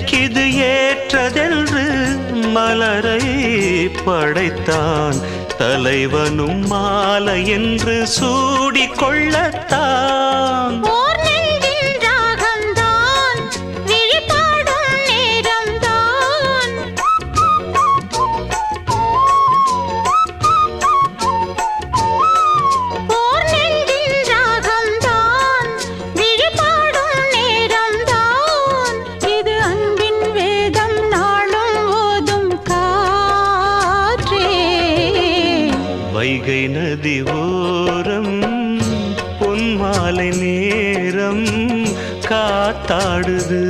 வினைக்கிது ஏற்றதென்று மலரை படைத்தான். தலைவனும் மாலை என்று சூடிக்கொள்ளத்தான். வைகை நதி ஓரம் பொன்மாலை நேரம் காத்தாடுது.